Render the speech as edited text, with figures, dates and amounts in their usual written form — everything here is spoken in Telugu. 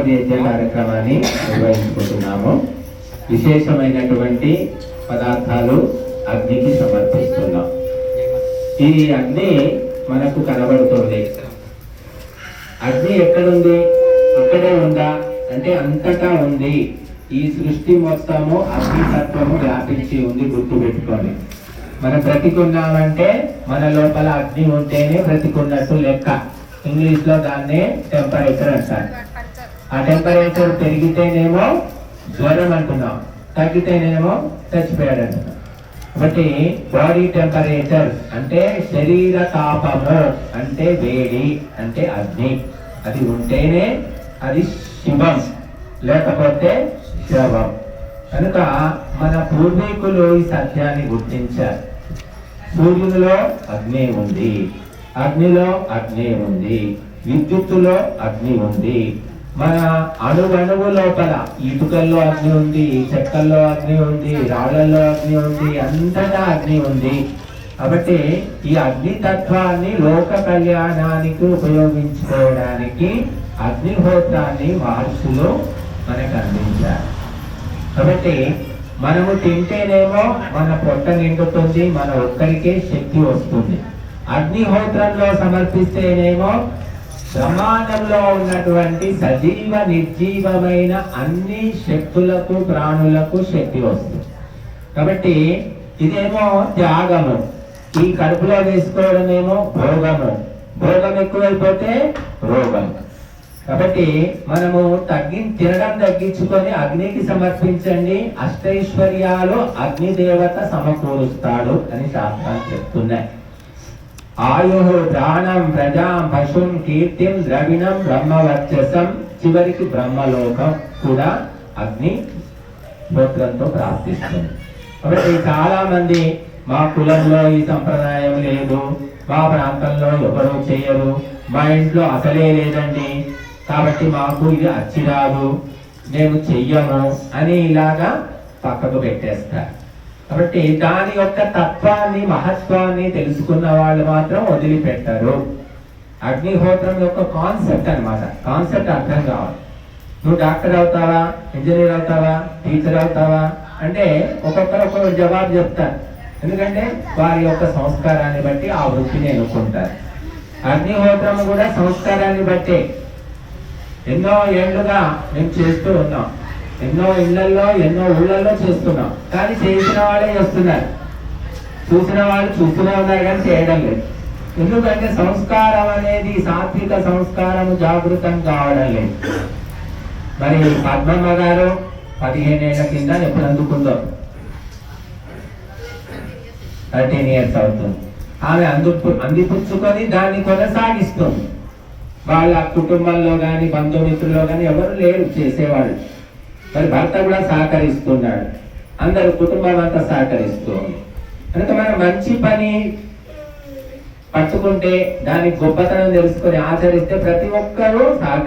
నైవేద్య కార్యక్రమాన్ని నిర్వహించుకుంటున్నాము. విశేషమైనటువంటి పదార్థాలు అగ్నికి సమర్పిస్తున్నాం. ఈ అగ్ని మనకు కనబడుతుంది. అగ్ని ఎక్కడుంది? ఇక్కడే ఉందా అంటే అంతటా ఉంది. ఈ సృష్టి మొత్తము అగ్నితత్వము వ్యాపించి ఉంది. గుర్తు పెట్టుకోండి. మనం బ్రతికున్నామంటే మన లోపల అగ్ని ఉంటేనే బ్రతికున్నట్టు లెక్క. ఇంగ్లీష్ లో దాన్నే టెంపరేచర్ అంటారు. ఆ టెంపరేచర్ పెరిగితేనేమో జ్వరం అంటున్నాం, తగ్గితేనేమో చచ్చిపోయాడు అంటున్నాం. కాబట్టి బాడీ టెంపరేచర్ అంటే శరీర తాపము అంటే వేడి అంటే అగ్ని. అది ఉంటేనే అది శివం, లేకపోతే శవం. కనుక మన పూర్వీకులు ఈ సత్యాన్ని గుర్తించారు. సూర్యునిలో అగ్ని ఉంది, అగ్నిలో అగ్ని ఉంది, విద్యుత్తులో అగ్ని ఉంది, మన అణువణువు లోపల ఇటుకల్లో అగ్ని ఉంది, చెక్కల్లో అగ్ని ఉంది, రాళ్లలో అగ్ని ఉంది, అంతటా అగ్ని ఉంది. కాబట్టి ఈ అగ్నితత్వాన్ని లోక కళ్యాణానికి ఉపయోగించుకోవడానికి అగ్నిహోత్రాన్ని మహర్షులు మనకు అందించారు. కాబట్టి మనము తింటేనేమో మన పొట్ట నిండుతుంది, మన ఒక్కరికే శక్తి వస్తుంది. అగ్నిహోత్రంలో సమర్పిస్తేనేమో బ్రహ్మాండంలో ఉన్నటువంటి సజీవ నిర్జీవమైన అన్ని శక్తులకు ప్రాణులకు శక్తి వస్తుంది. కాబట్టి ఇదేమో త్యాగము, ఈ కడుపులో వేసుకోవడమేమో భోగము. భోగం ఎక్కువైపోతే రోగం. కాబట్టి మనము తినడం తగ్గించుకొని అగ్నికి సమర్పించండి, అష్టైశ్వర్యాలు అగ్నిదేవత సమకూరుస్తాడు అని శాస్త్రాలు చెప్తున్నాయి. ఆయు ప్రాణం ప్రజాం పశుం కీర్తిం ద్రవిణం బ్రహ్మవర్చసం, చివరికి బ్రహ్మలోకం కూడా అగ్ని గోత్రంతో ప్రాప్తిస్తుంది. కాబట్టి చాలా మంది మా కులంలో ఈ సంప్రదాయం లేదు, మా ప్రాంతంలో ఎవరు చేయరు, మా ఇంట్లో అసలే లేదండి, కాబట్టి మాకు ఇది అచ్చిరాదు, మేము చెయ్యము అని ఇలాగా పక్కకు పెట్టేస్తారు. కాబట్టి దాని యొక్క తత్వాన్ని మహత్వాన్ని తెలుసుకున్న వాళ్ళు మాత్రం వదిలిపెట్టరు. అగ్నిహోత్రం యొక్క కాన్సెప్ట్ అన్నమాట. కాన్సెప్ట్ అర్థం కావాలి. నువ్వు డాక్టర్ అవుతావా, ఇంజనీర్ అవుతావా, టీచర్ అవుతావా అంటే ఒక్కొక్కరు ఒక్కొక్క జవాబు చెప్తారు. ఎందుకంటే వారి యొక్క సంస్కారాన్ని బట్టి ఆ వృత్తిని ఎన్నుకుంటారు. అగ్నిహోత్రం కూడా సంస్కారాన్ని బట్టే. ఎన్నో ఏళ్లుగా మేము చేస్తూ ఉన్నాం, ఎన్నో ఇళ్లలో ఎన్నో ఊళ్ళల్లో చేస్తున్నాం. కానీ చేసిన వాళ్ళే చేస్తున్నారు, చూసిన వాళ్ళు చూస్తూనే ఉన్నారు కానీ చేయడం లేదు. ఎందుకంటే సంస్కారం అనేది సాత్విక సంస్కారము జాగృతం కావడం లేదు. మరి పద్మమ్మ గారు 15 ఏళ్ల కింద ఎప్పుడు అందుకుందో 13 years అవుతుంది. ఆమె అందిపుచ్చుకొని దాన్ని కొనసాగిస్తుంది. వాళ్ళ కుటుంబంలో కానీ బంధుమిత్రుల్లో కానీ ఎవరు లేరు చేసేవాళ్ళు. మరి భర్త కూడా సహకరిస్తున్నాడు, అందరు కుటుంబం అంతా సహకరిస్తుంది. కనుక మనం మంచి పని పట్టుకుంటే దాని గొప్పతనం తెలుసుకొని ఆచరిస్తే ప్రతి ఒక్కరూ సహకరి